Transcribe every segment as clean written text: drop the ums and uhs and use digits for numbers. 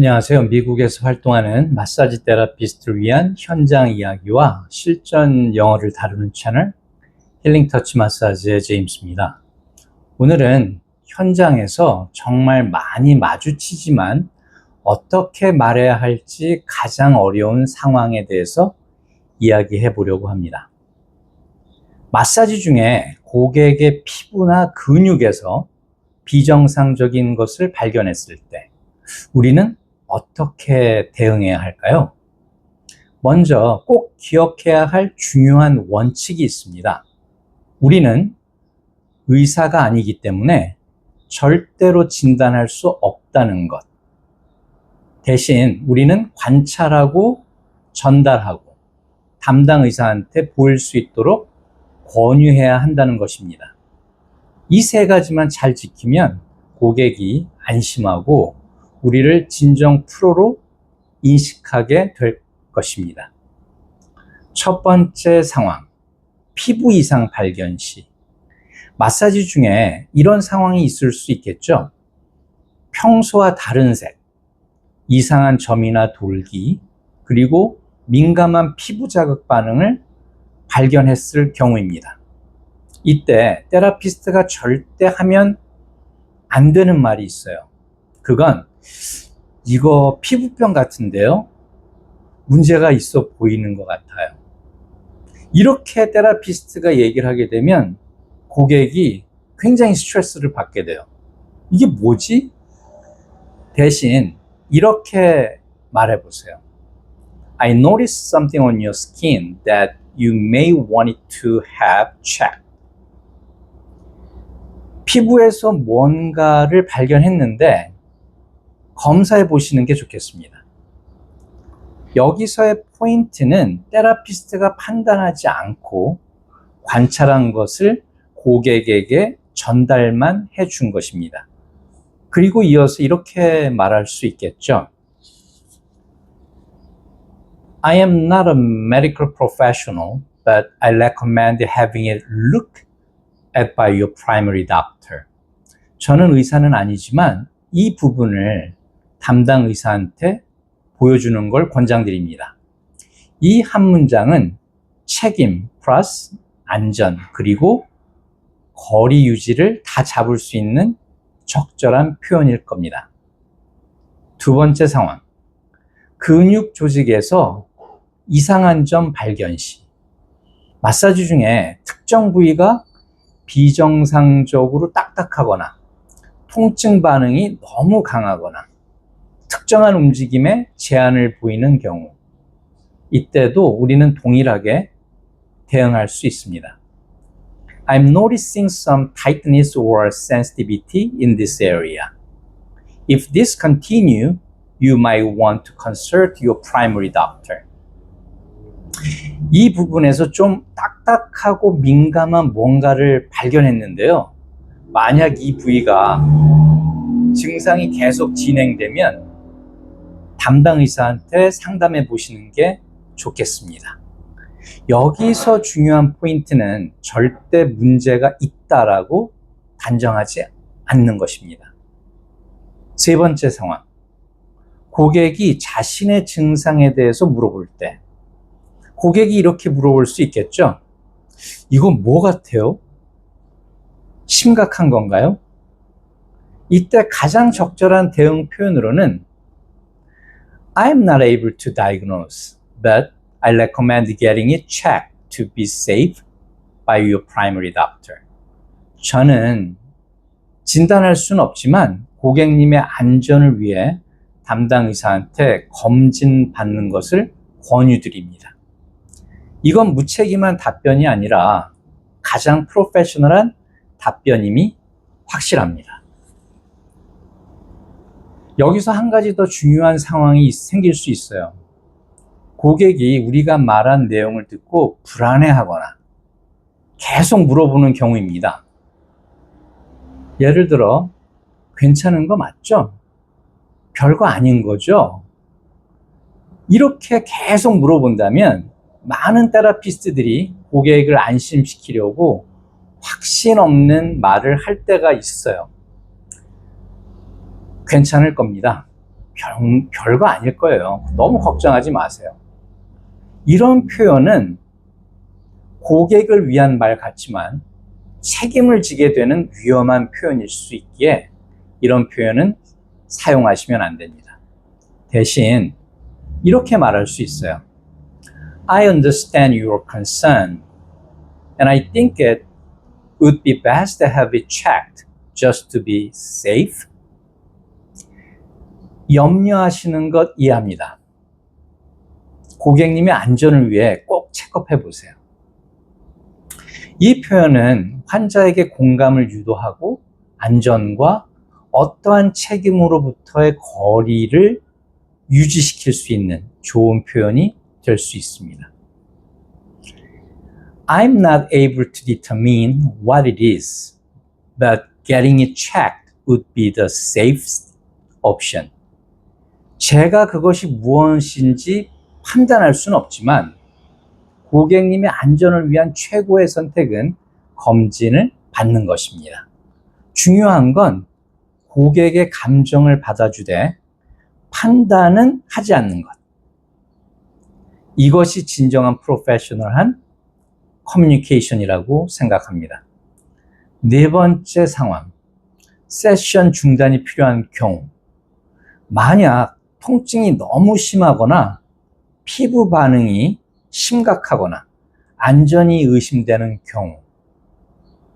안녕하세요. 미국에서 활동하는 마사지 테라피스트를 위한 현장 이야기와 실전 영어를 다루는 채널 힐링 터치 마사지의 제임스입니다. 오늘은 현장에서 정말 많이 마주치지만 어떻게 말해야 할지 가장 어려운 상황에 대해서 이야기해 보려고 합니다. 마사지 중에 고객의 피부나 근육에서 비정상적인 것을 발견했을 때 우리는 어떻게 대응해야 할까요? 먼저 꼭 기억해야 할 중요한 원칙이 있습니다. 우리는 의사가 아니기 때문에 절대로 진단할 수 없다는 것. 대신 우리는 관찰하고 전달하고 담당 의사한테 보일 수 있도록 권유해야 한다는 것입니다. 이 세 가지만 잘 지키면 고객이 안심하고 우리를 진정 프로로 인식하게 될 것입니다. 첫 번째 상황, 피부 이상 발견 시. 마사지 중에 이런 상황이 있을 수 있겠죠. 평소와 다른 색, 이상한 점이나 돌기, 그리고 민감한 피부 자극 반응을 발견했을 경우입니다. 이때 테라피스트가 절대 하면 안 되는 말이 있어요. 그건 이거 피부병 같은데요? 문제가 있어 보이는 것 같아요. 이렇게 테라피스트가 얘기를 하게 되면 고객이 굉장히 스트레스를 받게 돼요. 이게 뭐지? 대신 이렇게 말해보세요. I noticed something on your skin that you may want it to have checked. 피부에서 뭔가를 발견했는데 검사해 보시는 게 좋겠습니다. 여기서의 포인트는 테라피스트가 판단하지 않고 관찰한 것을 고객에게 전달만 해준 것입니다. 그리고 이어서 이렇게 말할 수 있겠죠. I am not a medical professional, but I recommend having it looked at by your primary doctor. 저는 의사는 아니지만 이 부분을 담당 의사한테 보여주는 걸 권장드립니다. 이 한 문장은 책임 플러스 안전 그리고 거리 유지를 다 잡을 수 있는 적절한 표현일 겁니다. 두 번째 상황, 근육 조직에서 이상한 점 발견 시. 마사지 중에 특정 부위가 비정상적으로 딱딱하거나 통증 반응이 너무 강하거나 특정한 움직임에 제한을 보이는 경우, 이때도 우리는 동일하게 대응할 수 있습니다. I'm noticing some tightness or sensitivity in this area. If this continue, you might want to consult your primary doctor. 이 부분에서 좀 딱딱하고 민감한 뭔가를 발견했는데요. 만약 이 부위가 증상이 계속 진행되면 담당 의사한테 상담해 보시는 게 좋겠습니다. 여기서 중요한 포인트는 절대 문제가 있다라고 단정하지 않는 것입니다. 세 번째 상황, 고객이 자신의 증상에 대해서 물어볼 때 고객이 이렇게 물어볼 수 있겠죠. 이건 뭐 같아요? 심각한 건가요? 이때 가장 적절한 대응 표현으로는 I'm not able to diagnose, but I recommend getting it checked to be safe by your primary doctor. 저는 진단할 수는 없지만 고객님의 안전을 위해 담당 의사한테 검진 받는 것을 권유드립니다. 이건 무책임한 답변이 아니라 가장 프로페셔널한 답변임이 확실합니다. 여기서 한 가지 더 중요한 상황이 생길 수 있어요. 고객이 우리가 말한 내용을 듣고 불안해하거나 계속 물어보는 경우입니다. 예를 들어, 괜찮은 거 맞죠? 별거 아닌 거죠? 이렇게 계속 물어본다면 많은 테라피스트들이 고객을 안심시키려고 확신 없는 말을 할 때가 있어요. 괜찮을 겁니다. 별거 아닐 거예요. 너무 걱정하지 마세요. 이런 표현은 고객을 위한 말 같지만 책임을 지게 되는 위험한 표현일 수 있기에 이런 표현은 사용하시면 안 됩니다. 대신 이렇게 말할 수 있어요. I understand your concern and I think it would be best to have it checked just to be safe. 염려하시는 것 이해합니다. 고객님의 안전을 위해 꼭 체크해 보세요. 이 표현은 환자에게 공감을 유도하고 안전과 어떠한 책임으로부터의 거리를 유지시킬 수 있는 좋은 표현이 될 수 있습니다. I'm not able to determine what it is, but getting it checked would be the safest option. 제가 그것이 무엇인지 판단할 수는 없지만 고객님의 안전을 위한 최고의 선택은 검진을 받는 것입니다. 중요한 건 고객의 감정을 받아주되 판단은 하지 않는 것. 이것이 진정한 프로페셔널한 커뮤니케이션이라고 생각합니다. 네 번째 상황, 세션 중단이 필요한 경우. 만약 통증이 너무 심하거나 피부 반응이 심각하거나 안전이 의심되는 경우,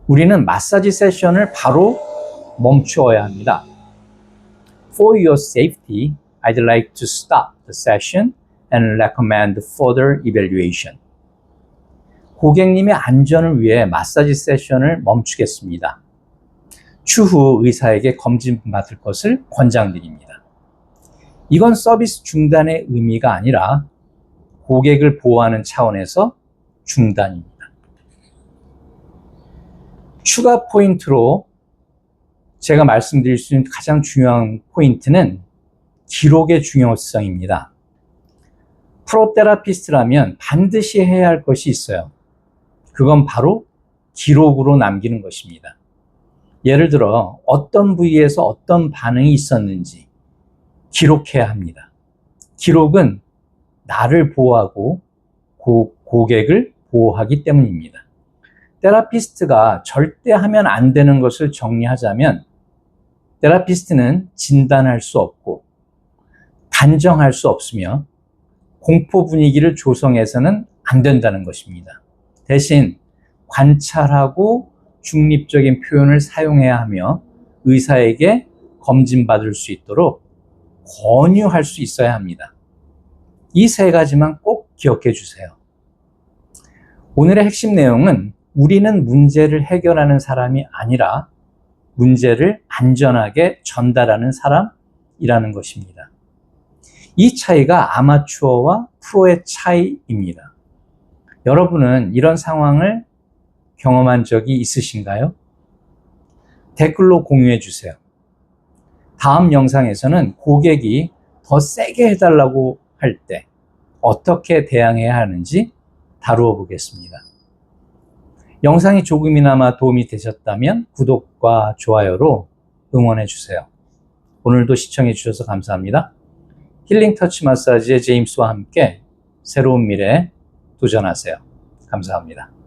우리는 마사지 세션을 바로 멈추어야 합니다. For your safety, I'd like to stop the session and recommend further evaluation. 고객님의 안전을 위해 마사지 세션을 멈추겠습니다. 추후 의사에게 검진받을 것을 권장드립니다. 이건 서비스 중단의 의미가 아니라 고객을 보호하는 차원에서 중단입니다. 추가 포인트로 제가 말씀드릴 수 있는 가장 중요한 포인트는 기록의 중요성입니다. 프로테라피스트라면 반드시 해야 할 것이 있어요. 그건 바로 기록으로 남기는 것입니다. 예를 들어 어떤 부위에서 어떤 반응이 있었는지 기록해야 합니다. 기록은 나를 보호하고 고객을 보호하기 때문입니다. 테라피스트가 절대 하면 안 되는 것을 정리하자면 테라피스트는 진단할 수 없고 단정할 수 없으며 공포 분위기를 조성해서는 안 된다는 것입니다. 대신 관찰하고 중립적인 표현을 사용해야 하며 의사에게 검진받을 수 있도록 권유할 수 있어야 합니다. 이 세 가지만 꼭 기억해 주세요. 오늘의 핵심 내용은 우리는 문제를 해결하는 사람이 아니라 문제를 안전하게 전달하는 사람이라는 것입니다. 이 차이가 아마추어와 프로의 차이입니다. 여러분은 이런 상황을 경험한 적이 있으신가요? 댓글로 공유해 주세요. 다음 영상에서는 고객이 더 세게 해달라고 할 때 어떻게 대항해야 하는지 다루어 보겠습니다. 영상이 조금이나마 도움이 되셨다면 구독과 좋아요로 응원해 주세요. 오늘도 시청해 주셔서 감사합니다. 힐링 터치 마사지의 제임스와 함께 새로운 미래에 도전하세요. 감사합니다.